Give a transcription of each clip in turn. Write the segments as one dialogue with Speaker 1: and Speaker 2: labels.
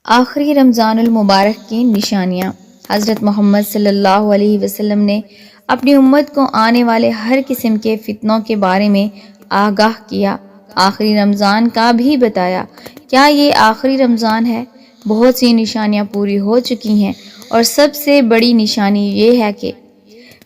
Speaker 1: آخری رمضان المبارک کی نشانیاں۔ حضرت محمد صلی اللہ علیہ وسلم نے اپنی امت کو آنے والے ہر قسم کے فتنوں کے بارے میں آگاہ کیا، آخری رمضان کا بھی بتایا۔ کیا یہ آخری رمضان ہے؟ بہت سی نشانیاں پوری ہو چکی ہیں اور سب سے بڑی نشانی یہ ہے کہ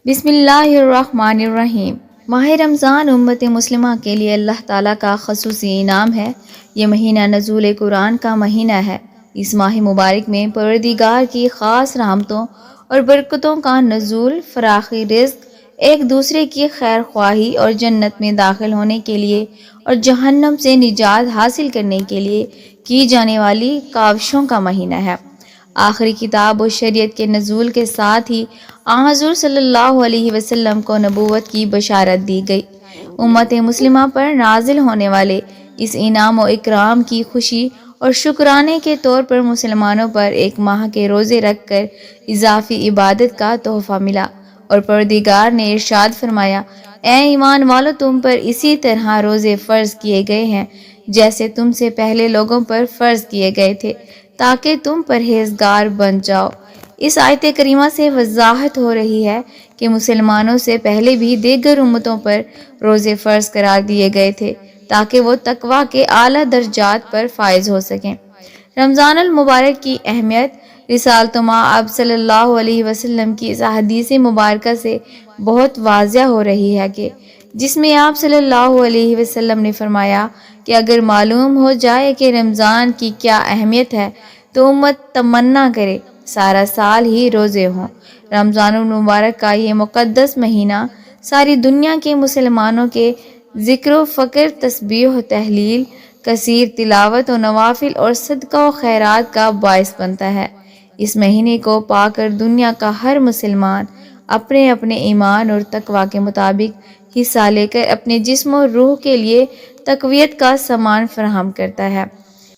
Speaker 1: بسم اللہ الرحمن الرحیم۔ ماہ رمضان امت مسلمہ کے لیے اللہ تعالیٰ کا خصوصی انعام ہے۔ یہ مہینہ نزول قرآن کا مہینہ ہے۔ اس ماہ مبارک میں پروردگار کی خاص رحمتوں اور برکتوں کا نزول، فراخی رزق، ایک دوسرے کی خیر خواہی اور جنت میں داخل ہونے کے لیے اور جہنم سے نجات حاصل کرنے کے لیے کی جانے والی کاوشوں کا مہینہ ہے۔ آخری کتاب و شریعت کے نزول کے ساتھ ہی حضور صلی اللہ علیہ وسلم کو نبوت کی بشارت دی گئی۔ امت مسلمہ پر نازل ہونے والے اس انعام و اکرام کی خوشی اور شکرانے کے طور پر مسلمانوں پر ایک ماہ کے روزے رکھ کر اضافی عبادت کا تحفہ ملا، اور پروردگار نے ارشاد فرمایا، اے ایمان والو، تم پر اسی طرح روزے فرض کیے گئے ہیں جیسے تم سے پہلے لوگوں پر فرض کیے گئے تھے، تاکہ تم پرہیزگار بن جاؤ۔ اس آیت کریمہ سے وضاحت ہو رہی ہے کہ مسلمانوں سے پہلے بھی دیگر امتوں پر روزے فرض قرار دیے گئے تھے تاکہ وہ تقویٰ کے اعلیٰ درجات پر فائز ہو سکیں۔ رمضان المبارک کی اہمیت رسالت مآب صلی اللہ علیہ وسلم کی اس حدیث مبارکہ سے بہت واضح ہو رہی ہے کہ جس میں آپ صلی اللہ علیہ وسلم نے فرمایا کہ اگر معلوم ہو جائے کہ رمضان کی کیا اہمیت ہے تو امت تمنا کرے سارا سال ہی روزے ہوں۔ رمضان المبارک کا یہ مقدس مہینہ ساری دنیا کے مسلمانوں کے ذکر و فکر، تسبیح و تحلیل، کثیر تلاوت و نوافل اور صدقہ و خیرات کا باعث بنتا ہے۔ اس مہینے کو پا کر دنیا کا ہر مسلمان اپنے اپنے ایمان اور تقویٰ کے مطابق حصہ لے کر اپنے جسم و روح کے لیے تقویت کا سامان فراہم کرتا ہے۔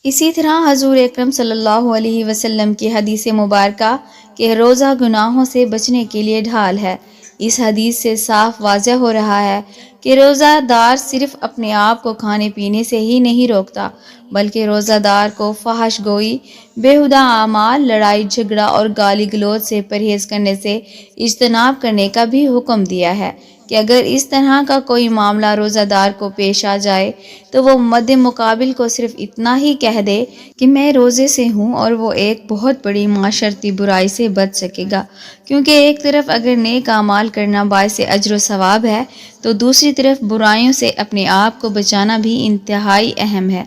Speaker 1: اسی طرح حضور اکرم صلی اللہ علیہ وسلم کی حدیث مبارکہ کہ روزہ گناہوں سے بچنے کے لیے ڈھال ہے، اس حدیث سے صاف واضح ہو رہا ہے کہ روزہ دار صرف اپنے آپ کو کھانے پینے سے ہی نہیں روکتا، بلکہ روزہ دار کو فحش گوئی، بیہودہ اعمال، لڑائی جھگڑا اور گالی گلوچ سے پرہیز کرنے سے اجتناب کرنے کا بھی حکم دیا ہے کہ اگر اس طرح کا کوئی معاملہ روزہ دار کو پیش آ جائے تو وہ مد مقابل کو صرف اتنا ہی کہہ دے کہ میں روزے سے ہوں، اور وہ ایک بہت بڑی معاشرتی برائی سے بچ سکے گا، کیونکہ ایک طرف اگر نیک اعمال کرنا باعث اجر و ثواب ہے تو دوسری طرف برائیوں سے اپنے آپ کو بچانا بھی انتہائی اہم ہے۔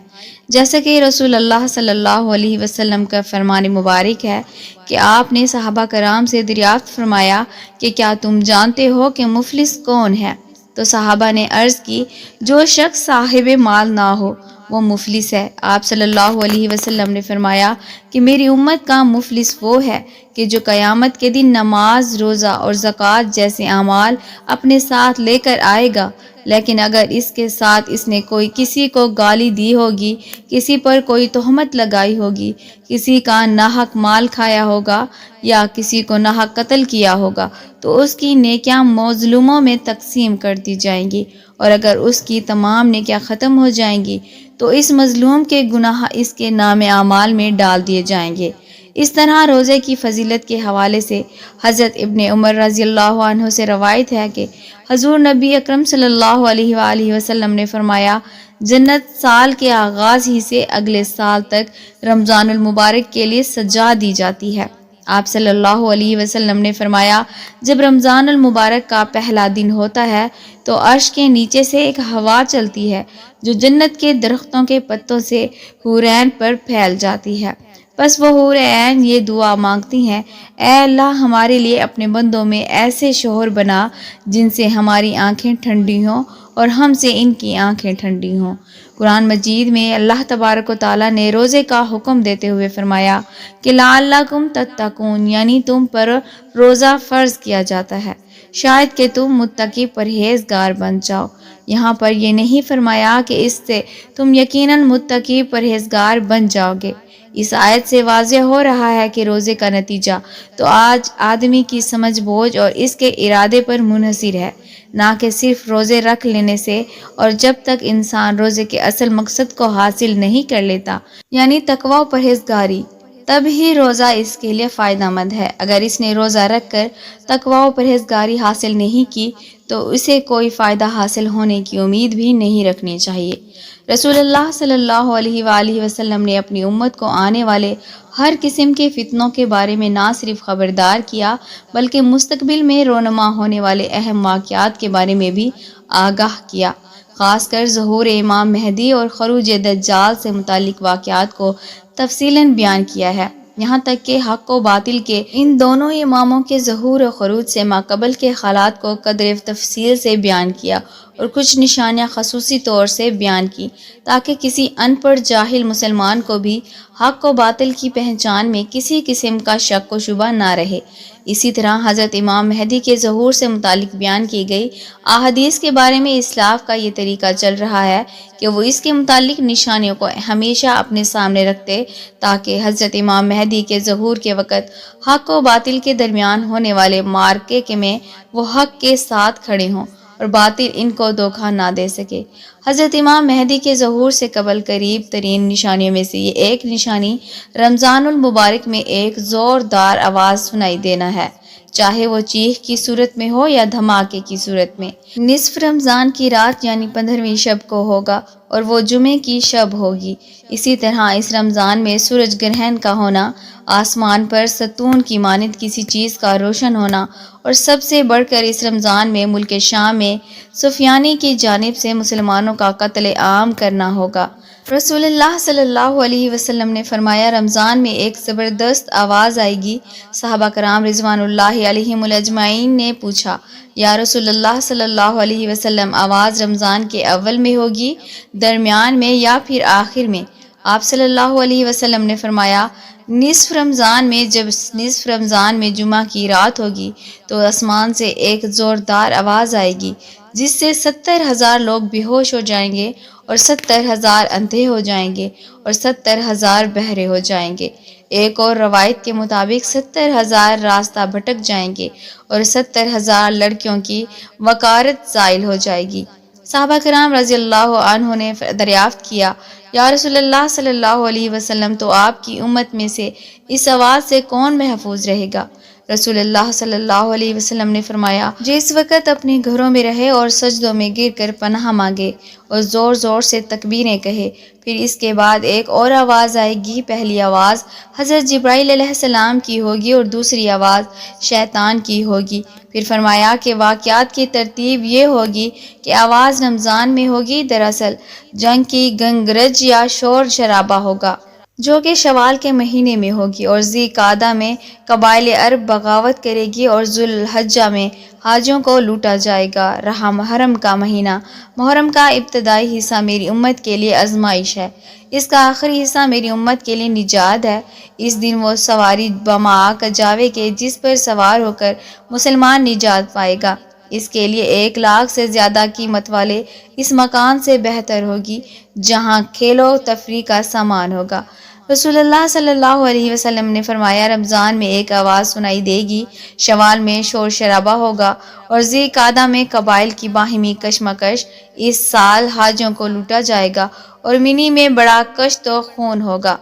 Speaker 1: جیسا کہ رسول اللہ صلی اللہ علیہ وسلم کا فرمان مبارک ہے کہ آپ نے صحابہ کرام سے دریافت فرمایا کہ کیا تم جانتے ہو کہ مفلس کون ہے؟ تو صحابہ نے عرض کی، جو شخص صاحب مال نہ ہو وہ مفلس ہے۔ آپ صلی اللہ علیہ وسلم نے فرمایا کہ میری امت کا مفلس وہ ہے کہ جو قیامت کے دن نماز، روزہ اور زکوٰۃ جیسے اعمال اپنے ساتھ لے کر آئے گا، لیکن اگر اس کے ساتھ اس نے کسی کو گالی دی ہوگی، کسی پر کوئی تہمت لگائی ہوگی، کسی کا ناحق مال کھایا ہوگا یا کسی کو ناحق قتل کیا ہوگا تو اس کی نیکیاں مظلوموں میں تقسیم کر دی جائیں گی، اور اگر اس کی تمام نیکیاں ختم ہو جائیں گی تو اس مظلوم کے گناہ اس کے نام اعمال میں ڈال دیے جائیں گے۔ اس طرح روزے کی فضیلت کے حوالے سے حضرت ابن عمر رضی اللہ عنہ سے روایت ہے کہ حضور نبی اکرم صلی اللہ علیہ وآلہ وسلم نے فرمایا، جنت سال کے آغاز ہی سے اگلے سال تک رمضان المبارک کے لیے سجا دی جاتی ہے۔ آپ صلی اللہ علیہ وسلم نے فرمایا، جب رمضان المبارک کا پہلا دن ہوتا ہے تو عرش کے نیچے سے ایک ہوا چلتی ہے جو جنت کے درختوں کے پتوں سے حورین پر پھیل جاتی ہے۔ بس وہ حور عین یہ دعا مانگتی ہیں، اے اللہ، ہمارے لیے اپنے بندوں میں ایسے شوہر بنا جن سے ہماری آنکھیں ٹھنڈی ہوں اور ہم سے ان کی آنکھیں ٹھنڈی ہوں۔ قرآن مجید میں اللہ تبارک و تعالیٰ نے روزے کا حکم دیتے ہوئے فرمایا کہ لعلکم تتقون، یعنی تم پر روزہ فرض کیا جاتا ہے شاید کہ تم متقی پرہیزگار بن جاؤ۔ یہاں پر یہ نہیں فرمایا کہ اس سے تم یقیناً متقی پرہیزگار بن جاؤ گے۔ اس آیت سے واضح ہو رہا ہے کہ روزے کا نتیجہ تو آج آدمی کی سمجھ بوجھ اور اس کے ارادے پر منحصر ہے، نہ کہ صرف روزے رکھ لینے سے، اور جب تک انسان روزے کے اصل مقصد کو حاصل نہیں کر لیتا، یعنی تقویٰ و پرہیزگاری، تب ہی روزہ اس کے لیے فائدہ مند ہے۔ اگر اس نے روزہ رکھ کر تقوی و پرہیزگاری حاصل نہیں کی تو اسے کوئی فائدہ حاصل ہونے کی امید بھی نہیں رکھنی چاہیے۔ رسول اللہ صلی اللہ علیہ وآلہ وسلم نے اپنی امت کو آنے والے ہر قسم کے فتنوں کے بارے میں نہ صرف خبردار کیا بلکہ مستقبل میں رونما ہونے والے اہم واقعات کے بارے میں بھی آگاہ کیا۔ خاص کر ظہور امام مہدی اور خروج دجال سے متعلق واقعات کو تفصیلاً بیان کیا ہے، یہاں تک کہ حق و باطل کے ان دونوں اماموں کے ظہور و خروج سے ماقبل کے حالات کو قدر تفصیل سے بیان کیا اور کچھ نشانیاں خصوصی طور سے بیان کی تاکہ کسی ان پڑھ جاہل مسلمان کو بھی حق و باطل کی پہچان میں کسی قسم کا شک و شبہ نہ رہے۔ اسی طرح حضرت امام مہدی کے ظہور سے متعلق بیان کی گئی احادیث کے بارے میں اسلاف کا یہ طریقہ چل رہا ہے کہ وہ اس کے متعلق نشانیوں کو ہمیشہ اپنے سامنے رکھتے تاکہ حضرت امام مہدی کے ظہور کے وقت حق و باطل کے درمیان ہونے والے معرکے میں وہ حق کے ساتھ کھڑے ہوں اور باطل ان کو دھوکہ نہ دے سکے۔ حضرت امام مہدی کے ظہور سے قبل قریب ترین نشانیوں میں سے یہ ایک نشانی رمضان المبارک میں ایک زوردار آواز سنائی دینا ہے، چاہے وہ چیخ کی صورت میں ہو یا دھماکے کی صورت میں۔ نصف رمضان کی رات یعنی 15ویں شب کو ہوگا اور وہ جمعے کی شب ہوگی۔ اسی طرح اس رمضان میں سورج گرہن کا ہونا، آسمان پر ستون کی مانند کسی چیز کا روشن ہونا اور سب سے بڑھ کر اس رمضان میں ملک شام میں سفیانی کی جانب سے مسلمانوں کا قتل عام کرنا ہوگا۔ رسول اللہ صلی اللہ علیہ وسلم نے فرمایا، رمضان میں ایک زبردست آواز آئے گی۔ صحابہ کرام رضوان اللہ علیہم اجمعین نے پوچھا، یا رسول اللہ صلی اللہ علیہ وسلم، آواز رمضان کے اول میں ہوگی، درمیان میں یا پھر آخر میں؟ آپ صلی اللہ علیہ وسلم نے فرمایا، نصف رمضان میں۔ جب نصف رمضان میں جمعہ کی رات ہوگی تو آسمان سے ایک زوردار آواز آئے گی جس سے 70,000 لوگ بے ہوش ہو جائیں گے اور 70,000 اندھے ہو جائیں گے اور 70,000 بہرے ہو جائیں گے۔ ایک اور روایت کے مطابق 70,000 راستہ بھٹک جائیں گے اور 70,000 لڑکیوں کی وقارت زائل ہو جائے گی۔ صحابہ کرام رضی اللہ عنہ نے دریافت کیا، یا رسول اللہ صلی اللہ علیہ وسلم، تو آپ کی امت میں سے اس آواز سے کون محفوظ رہے گا؟ رسول اللہ صلی اللہ علیہ وسلم نے فرمایا، جو اس وقت اپنے گھروں میں رہے اور سجدوں میں گر کر پناہ مانگے اور زور زور سے تکبیریں کہے۔ پھر اس کے بعد ایک اور آواز آئے گی، پہلی آواز حضرت جبرائیل علیہ السلام کی ہوگی اور دوسری آواز شیطان کی ہوگی۔ پھر فرمایا کہ واقعات کی ترتیب یہ ہوگی کہ آواز رمضان میں ہوگی، دراصل جنگ کی گنگرج یا شور شرابہ ہوگا جو کہ شوال کے مہینے میں ہوگی، اور ذی قعدہ میں قبائل عرب بغاوت کرے گی اور ذو الحجہ میں حاجیوں کو لوٹا جائے گا۔ رہا محرم کا مہینہ، محرم کا ابتدائی حصہ میری امت کے لیے آزمائش ہے، اس کا آخری حصہ میری امت کے لیے نجات ہے۔ اس دن وہ سواری بما کجاوے کے جس پر سوار ہو کر مسلمان نجات پائے گا، اس کے لیے 1,00,000 سے زیادہ قیمت والے اس مکان سے بہتر ہوگی جہاں کھیل و تفریح کا سامان ہوگا۔ رسول اللہ صلی اللہ علیہ وسلم نے فرمایا، رمضان میں ایک آواز سنائی دے گی، شوال میں شور شرابہ ہوگا اور ذی قعدہ میں قبائل کی باہمی کشمکش۔ اس سال حاجیوں کو لوٹا جائے گا اور منی میں بڑا کشت و خون ہوگا،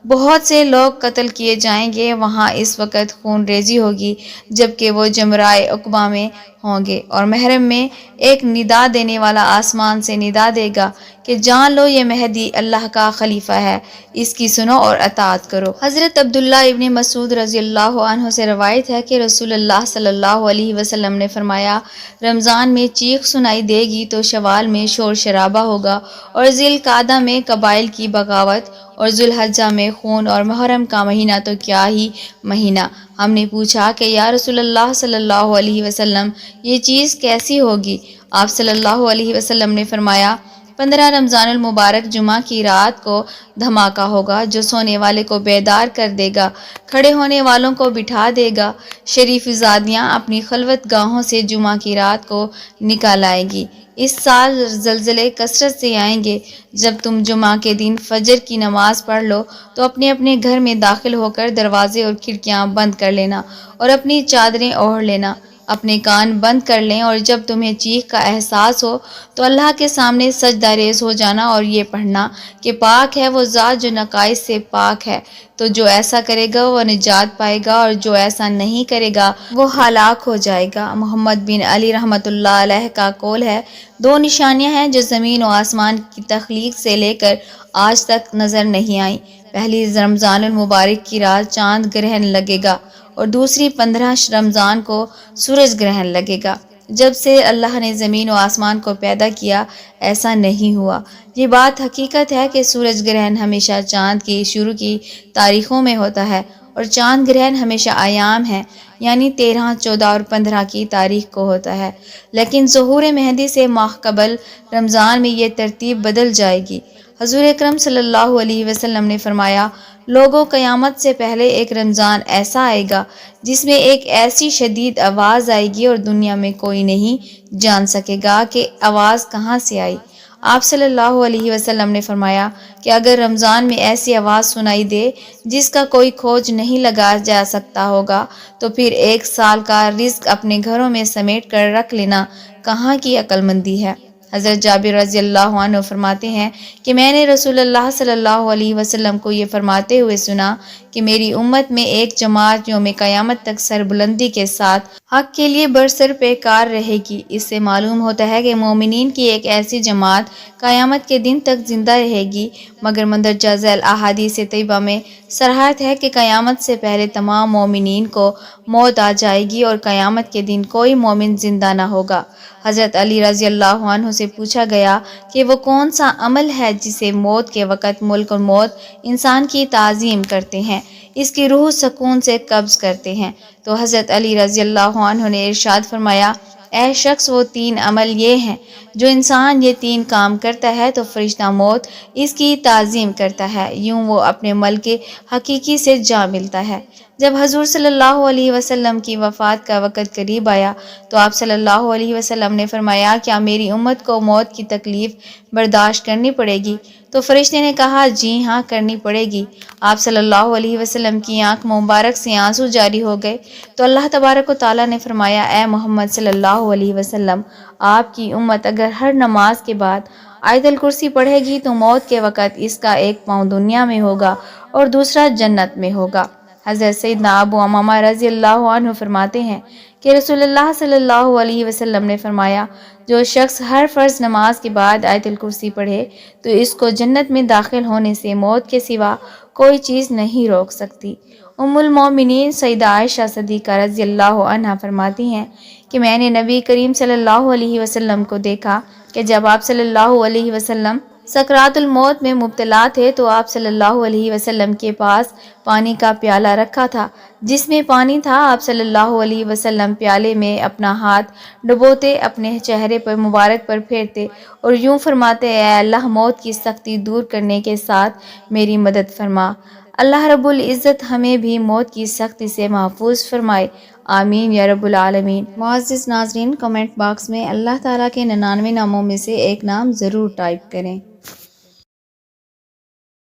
Speaker 1: بہت سے لوگ قتل کیے جائیں گے۔ وہاں اس وقت خون ریزی ہوگی جبکہ وہ جمرائے عقبہ میں ہوں گے، اور محرم میں ایک ندا دینے والا آسمان سے ندا دے گا کہ جان لو یہ مہدی اللہ کا خلیفہ ہے، اس کی سنو اور اطاعت کرو۔ حضرت عبداللہ ابن مسعود رضی اللہ عنہ سے روایت ہے کہ رسول اللہ صلی اللہ علیہ وسلم نے فرمایا، رمضان میں چیخ سنائی دے گی تو شوال میں شور شرابہ ہوگا اور ذی القعدہ میں قبائل کی بغاوت اور ذو الحجہ میں خون، اور محرم کا مہینہ تو کیا ہی مہینہ۔ ہم نے پوچھا کہ یا رسول اللہ صلی اللہ علیہ وسلم، یہ چیز کیسی ہوگی؟ آپ صلی اللہ علیہ وسلم نے فرمایا، 15 رمضان المبارک جمعہ کی رات کو دھماکہ ہوگا جو سونے والے کو بیدار کر دے گا، کھڑے ہونے والوں کو بٹھا دے گا۔ شریف زادیاں اپنی خلوت گاہوں سے جمعہ کی رات کو نکال آئیں گی۔ اس سال زلزلے کثرت سے آئیں گے۔ جب تم جمعہ کے دن فجر کی نماز پڑھ لو تو اپنے اپنے گھر میں داخل ہو کر دروازے اور کھڑکیاں بند کر لینا اور اپنی چادریں اوڑھ لینا۔ اپنے کان بند کر لیں اور جب تمہیں چیخ کا احساس ہو تو اللہ کے سامنے سجدہ ریز ہو جانا اور یہ پڑھنا کہ پاک ہے وہ ذات جو نقائص سے پاک ہے۔ تو جو ایسا کرے گا وہ نجات پائے گا اور جو ایسا نہیں کرے گا وہ ہلاک ہو جائے گا۔ محمد بن علی رحمۃ اللہ علیہ کا قول ہے، دو نشانیاں ہیں جو زمین و آسمان کی تخلیق سے لے کر آج تک نظر نہیں آئیں۔ پہلی رمضان المبارک کی رات چاند گرہن لگے گا اور دوسری 15 رمضان کو سورج گرہن لگے گا۔ جب سے اللہ نے زمین و آسمان کو پیدا کیا ایسا نہیں ہوا۔ یہ بات حقیقت ہے کہ سورج گرہن ہمیشہ چاند کی شروع کی تاریخوں میں ہوتا ہے اور چاند گرہن ہمیشہ ایام ہے، یعنی 13، 14 اور 15 کی تاریخ کو ہوتا ہے، لیکن ظہور مہدی سے ماہ قبل رمضان میں یہ ترتیب بدل جائے گی۔ حضور اکرم صلی اللہ علیہ وسلم نے فرمایا، لوگوں قیامت سے پہلے ایک رمضان ایسا آئے گا جس میں ایک ایسی شدید آواز آئے گی اور دنیا میں کوئی نہیں جان سکے گا کہ آواز کہاں سے آئی۔ آپ صلی اللہ علیہ وسلم نے فرمایا کہ اگر رمضان میں ایسی آواز سنائی دے جس کا کوئی کھوج نہیں لگا جا سکتا ہوگا تو پھر 1 سال کا رزق اپنے گھروں میں سمیٹ کر رکھ لینا کہاں کی عقل مندی ہے۔ حضرت جابر رضی اللہ عنہ فرماتے ہیں کہ میں نے رسول اللہ صلی اللہ علیہ وسلم کو یہ فرماتے ہوئے سنا کہ میری امت میں ایک جماعت یوم قیامت تک سربلندی کے ساتھ حق کے لیے برسر پیکار رہے گی۔ اس سے معلوم ہوتا ہے کہ مومنین کی ایک ایسی جماعت قیامت کے دن تک زندہ رہے گی، مگر مندرجہ ذیل احادیث طیبہ میں صراحت ہے کہ قیامت سے پہلے تمام مومنین کو موت آ جائے گی اور قیامت کے دن کوئی مومن زندہ نہ ہوگا۔ حضرت علی رضی اللہ عنہ سے پوچھا گیا کہ وہ کون سا عمل ہے جسے موت کے وقت ملک اور موت انسان کی تعظیم کرتے ہیں، اس کی روح سکون سے قبض کرتے ہیں؟ تو حضرت علی رضی اللہ عنہ نے ارشاد فرمایا، اے شخص، وہ 3 عمل یہ ہیں، جو انسان یہ 3 کام کرتا ہے تو فرشتہ موت اس کی تعظیم کرتا ہے، یوں وہ اپنے ملک حقیقی سے جا ملتا ہے۔ جب حضور صلی اللہ علیہ وسلم کی وفات کا وقت قریب آیا تو آپ صلی اللہ علیہ وسلم نے فرمایا، کیا میری امت کو موت کی تکلیف برداشت کرنی پڑے گی؟ تو فرشتے نے کہا، جی ہاں، کرنی پڑے گی۔ آپ صلی اللہ علیہ وسلم کی آنکھ مبارک سے آنسو جاری ہو گئے تو اللہ تبارک و تعالیٰ نے فرمایا، اے محمد صلی اللہ علیہ وسلم، آپ کی امت اگر ہر نماز کے بعد آیت الکرسی پڑھے گی تو موت کے وقت اس کا ایک پاؤں دنیا میں ہوگا اور دوسرا جنت میں ہوگا۔ حضرت سیدنا ابو امامہ رضی اللہ عنہ فرماتے ہیں کہ رسول اللہ صلی اللہ علیہ وسلم نے فرمایا، جو شخص ہر فرض نماز کے بعد آیت الکرسی پڑھے تو اس کو جنت میں داخل ہونے سے موت کے سوا کوئی چیز نہیں روک سکتی۔ ام المومنین سیدہ عائشہ صدیقہ رضی اللہ عنہا فرماتی ہیں کہ میں نے نبی کریم صلی اللہ علیہ وسلم کو دیکھا کہ جب آپ صلی اللہ علیہ وسلم سکرات الموت میں مبتلا تھے تو آپ صلی اللہ علیہ وسلم کے پاس پانی کا پیالہ رکھا تھا جس میں پانی تھا۔ آپ صلی اللہ علیہ وسلم پیالے میں اپنا ہاتھ ڈبوتے، اپنے چہرے پر مبارک پر پھیرتے اور یوں فرماتے، اے اللہ، موت کی سختی دور کرنے کے ساتھ میری مدد فرما۔ اللہ رب العزت ہمیں بھی موت کی سختی سے محفوظ فرمائے، آمین یا رب العالمین۔ معزز ناظرین، کمنٹ باکس میں اللہ تعالیٰ کے 99 ناموں میں سے ایک نام ضرور ٹائپ کریں۔